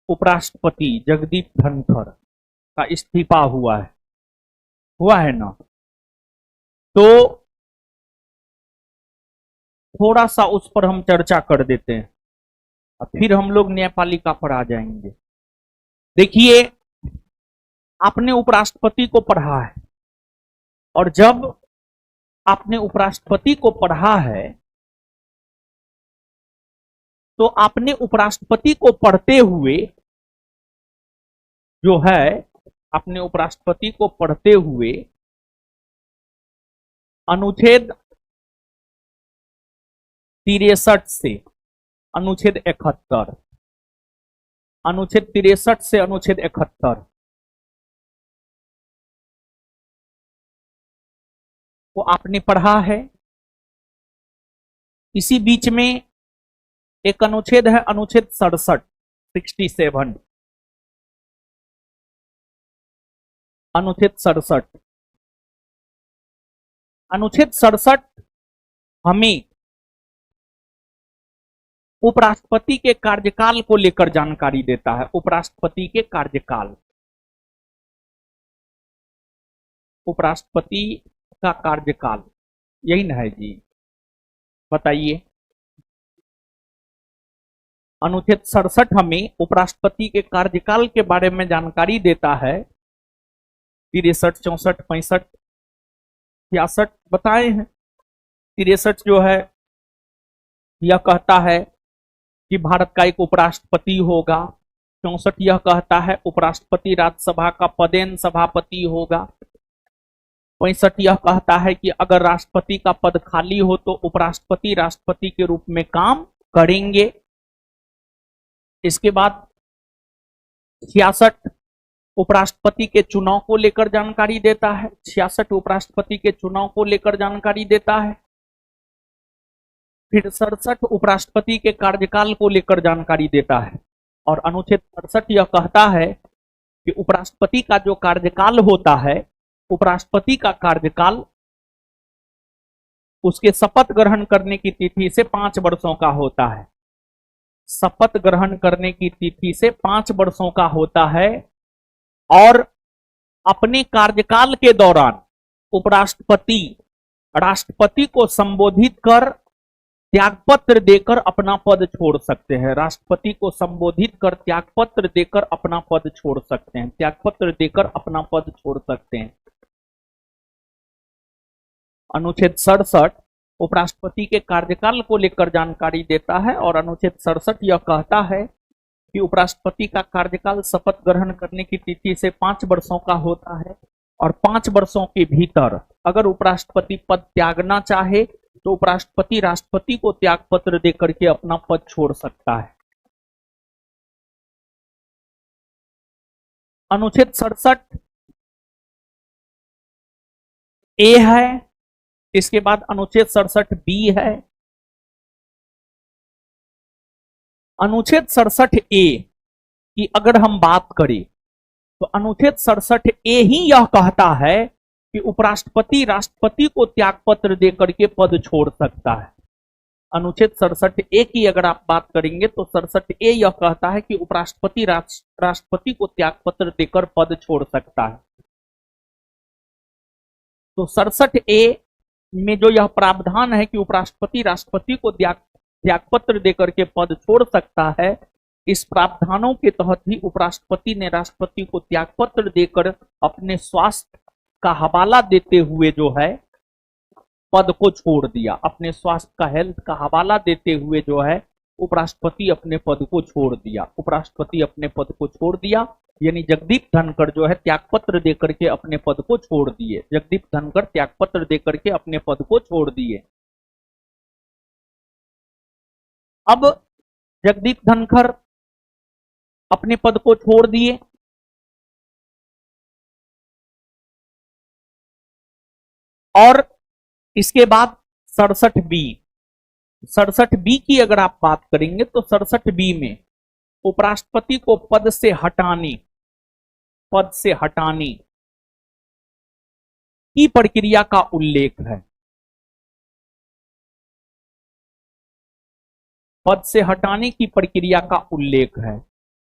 उपराष्ट्रपति जगदीप धनखड़ का इस्तीफा हुआ है ना, तो थोड़ा सा उस पर हम चर्चा कर देते हैं और फिर हम लोग न्यायपालिका पर आ जाएंगे। देखिए, आपने उपराष्ट्रपति को पढ़ा है, और जब आपने उपराष्ट्रपति को पढ़ा है तो आपने उपराष्ट्रपति को पढ़ते हुए जो है, अपने उपराष्ट्रपति को पढ़ते हुए अनुच्छेद 63 से अनुच्छेद 71, अनुच्छेद 63 से अनुच्छेद 71 को आपने पढ़ा है। इसी बीच में एक अनुच्छेद है, अनुच्छेद 67, 67, अनुच्छेद 67। अनुच्छेद 67 हमें उपराष्ट्रपति के कार्यकाल को लेकर जानकारी देता है। उपराष्ट्रपति के कार्यकाल, उपराष्ट्रपति का कार्यकाल यही ना है जी, बताइए। अनुच्छेद 67 हमें उपराष्ट्रपति के कार्यकाल के बारे में जानकारी देता है। 63, 64, 65, 66 बताए हैं। 63 जो है यह कहता है कि भारत का एक उपराष्ट्रपति होगा। 64 यह कहता है उपराष्ट्रपति राज्यसभा का पदेन सभापति होगा। 65 यह कहता है कि अगर राष्ट्रपति का पद खाली हो तो उपराष्ट्रपति राष्ट्रपति के रूप में काम करेंगे। इसके बाद 66 उपराष्ट्रपति के चुनाव को लेकर जानकारी देता है। 66 उपराष्ट्रपति के चुनाव को लेकर जानकारी देता है। फिर 67 उपराष्ट्रपति के कार्यकाल को लेकर जानकारी देता है। और अनुच्छेद 67 यह कहता है कि उपराष्ट्रपति का जो कार्यकाल होता है, उपराष्ट्रपति का कार्यकाल उसके शपथ ग्रहण करने की तिथि से 5 वर्षों का होता है। शपथ ग्रहण करने की तिथि से 5 वर्षों का होता है। और अपने कार्यकाल के दौरान उपराष्ट्रपति राष्ट्रपति को संबोधित कर त्यागपत्र देकर अपना पद छोड़ सकते हैं। राष्ट्रपति को संबोधित कर त्यागपत्र देकर अपना पद छोड़ सकते हैं। त्यागपत्र देकर अपना पद छोड़ सकते हैं। अनुच्छेद 67 उपराष्ट्रपति के कार्यकाल को लेकर जानकारी देता है। और अनुच्छेद 67 यह कहता है कि उपराष्ट्रपति का कार्यकाल शपथ ग्रहण करने की तिथि से 5 वर्षों का होता है। और 5 वर्षों के भीतर अगर उपराष्ट्रपति पद त्यागना चाहे तो उपराष्ट्रपति राष्ट्रपति को त्यागपत्र देकर के अपना पद छोड़ सकता है। अनुच्छेद 67 ए है। इसके बाद अनुच्छेद 67 बी है। अनुच्छेद 67 ए की अगर हम बात करें तो अनुच्छेद 67 ए ही यह कहता है कि उपराष्ट्रपति राष्ट्रपति को त्यागपत्र देकर के पद छोड़ सकता है। अनुच्छेद 67 ए की अगर आप बात करेंगे तो 67 ए यह कहता है कि उपराष्ट्रपति राष्ट्रपति को त्यागपत्र देकर पद छोड़ सकता है। तो 67 ए में जो यह प्रावधान है कि उपराष्ट्रपति राष्ट्रपति को त्यागपत्र देकर के पद छोड़ सकता है, इस प्रावधानों के तहत ही उपराष्ट्रपति ने राष्ट्रपति को त्यागपत्र देकर अपने स्वास्थ्य का हवाला देते हुए जो है पद को छोड़ दिया। अपने स्वास्थ्य का, हेल्थ का हवाला देते हुए जो है उपराष्ट्रपति अपने पद को छोड़ दिया। उपराष्ट्रपति अपने पद को छोड़ दिया, यानी जगदीप धनखड़ जो है त्यागपत्र देकर के अपने पद को छोड़ दिए। जगदीप धनखड़ त्यागपत्र देकर के अपने पद को छोड़ दिए। अब जगदीप धनखड़ अपने पद को छोड़ दिए। और इसके बाद 67 बी, 67 बी की अगर आप बात करेंगे तो 67 बी में उपराष्ट्रपति को पद से हटाने की प्रक्रिया का उल्लेख है। पद से हटाने की प्रक्रिया का उल्लेख है।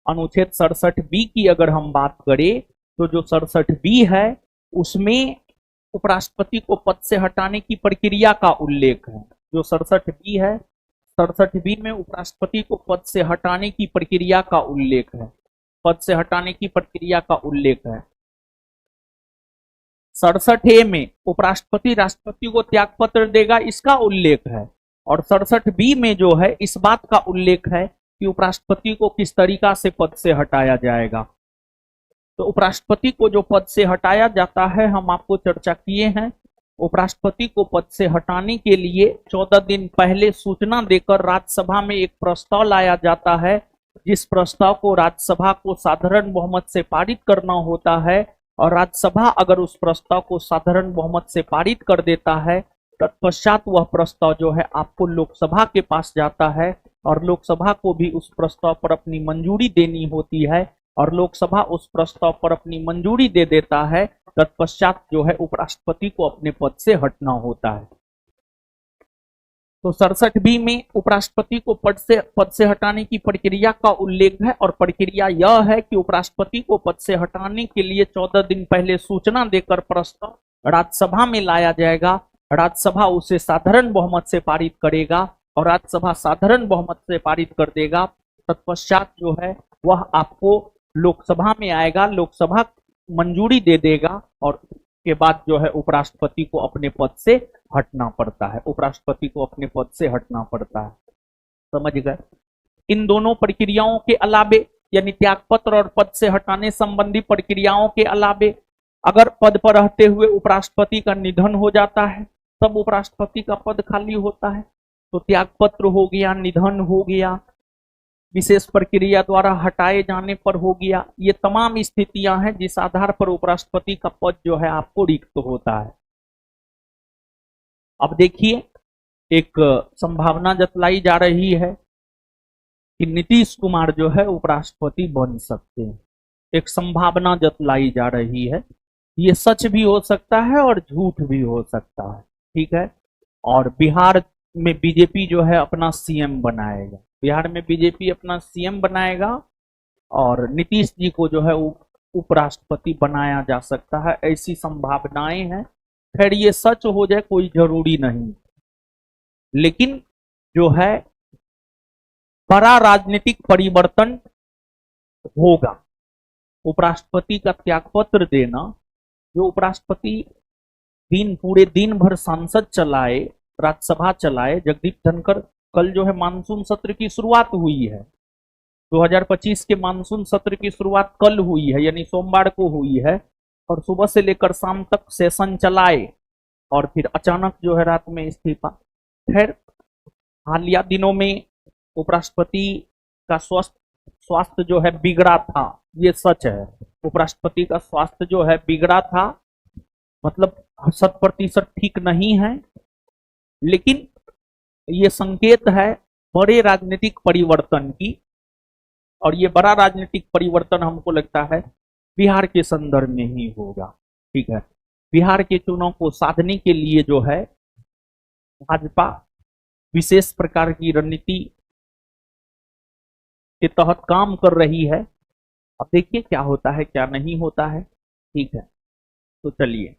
अनुच्छेद 67B की अगर हम बात करें तो जो 67B है उसमें उपराष्ट्रपति को पद से हटाने की प्रक्रिया का उल्लेख है। जो 67B है, 67B में उपराष्ट्रपति को पद से हटाने की प्रक्रिया का उल्लेख है। पद से हटाने की प्रक्रिया का उल्लेख है। 67A में उपराष्ट्रपति राष्ट्रपति को त्यागपत्र देगा, इसका उल्लेख है। और 67B में जो है इस बात का उल्लेख है कि उपराष्ट्रपति को किस तरीका से पद से हटाया जाएगा। तो उपराष्ट्रपति को जो पद से हटाया जाता है, हम आपको चर्चा किए हैं, उपराष्ट्रपति को पद से हटाने के लिए 14 दिन पहले सूचना देकर राज्यसभा में एक प्रस्ताव लाया जाता है, जिस प्रस्ताव को राज्यसभा को साधारण बहुमत से पारित करना होता है। और राज्यसभा अगर उस प्रस्ताव को साधारण बहुमत से पारित कर देता है, तत्पश्चात वह प्रस्ताव जो है आपको लोकसभा के पास जाता है और लोकसभा को भी उस प्रस्ताव पर अपनी मंजूरी देनी होती है। और लोकसभा उस प्रस्ताव पर अपनी मंजूरी दे देता है, तत्पश्चात जो है उपराष्ट्रपति को अपने पद से हटना होता है। तो 67B में उपराष्ट्रपति को पद से हटाने की प्रक्रिया का उल्लेख है। और प्रक्रिया यह है कि उपराष्ट्रपति को पद से हटाने के लिए 14 दिन पहले सूचना देकर प्रस्ताव राज्यसभा में लाया जाएगा। राज्यसभा उसे साधारण बहुमत से पारित करेगा और राज्यसभा साधारण बहुमत से पारित कर देगा। तत्पश्चात जो है वह आपको लोकसभा में आएगा, लोकसभा मंजूरी दे देगा और के बाद जो है उपराष्ट्रपति को अपने पद से हटना पड़ता है। उपराष्ट्रपति को अपने पद से हटना पड़ता है। समझ गए? इन दोनों प्रक्रियाओं के अलावे, यानी त्यागपत्र और पद से हटाने संबंधी प्रक्रियाओं के अलावे, अगर पद पर रहते हुए उपराष्ट्रपति का निधन हो जाता है तब उपराष्ट्रपति का पद खाली होता है। तो त्यागपत्र हो गया, निधन हो गया, विशेष प्रक्रिया द्वारा हटाए जाने पर हो गया, ये तमाम स्थितियां हैं जिस आधार पर उपराष्ट्रपति का पद जो है आपको रिक्त होता है। अब देखिए, एक संभावना जतलाई जा रही है कि नीतीश कुमार जो है उपराष्ट्रपति बन सकते हैं। एक संभावना जतलाई जा रही है, ये सच भी हो सकता है और झूठ भी हो सकता है। ठीक है। और बिहार में बीजेपी जो है अपना सीएम बनाएगा, बिहार में बीजेपी अपना सीएम बनाएगा और नीतीश जी को जो है उपराष्ट्रपति बनाया जा सकता है, ऐसी संभावनाएं हैं। खैर ये सच हो जाए कोई जरूरी नहीं, लेकिन जो है बड़ा राजनीतिक परिवर्तन होगा। उपराष्ट्रपति का त्यागपत्र देना, जो उपराष्ट्रपति पूरे दिन भर संसद चलाए, राज्यसभा चलाए। जगदीप धनखड़, कल जो है मानसून सत्र की शुरुआत हुई है, 2025 के मानसून सत्र की शुरुआत कल हुई है, यानी सोमवार को हुई है। और सुबह से लेकर शाम तक सेशन चलाए और फिर अचानक जो है रात में इस्तीफा। खैर हालिया दिनों में उपराष्ट्रपति का स्वास्थ्य जो है बिगड़ा था, ये सच है। उपराष्ट्रपति का स्वास्थ्य जो है बिगड़ा था, मतलब 100% ठीक नहीं है, लेकिन ये संकेत है बड़े राजनीतिक परिवर्तन की। और ये बड़ा राजनीतिक परिवर्तन हमको लगता है बिहार के संदर्भ में ही होगा। ठीक है। बिहार के चुनाव को साधने के लिए जो है भाजपा विशेष प्रकार की रणनीति के तहत काम कर रही है। अब देखिए क्या होता है क्या नहीं होता है। ठीक है, तो चलिए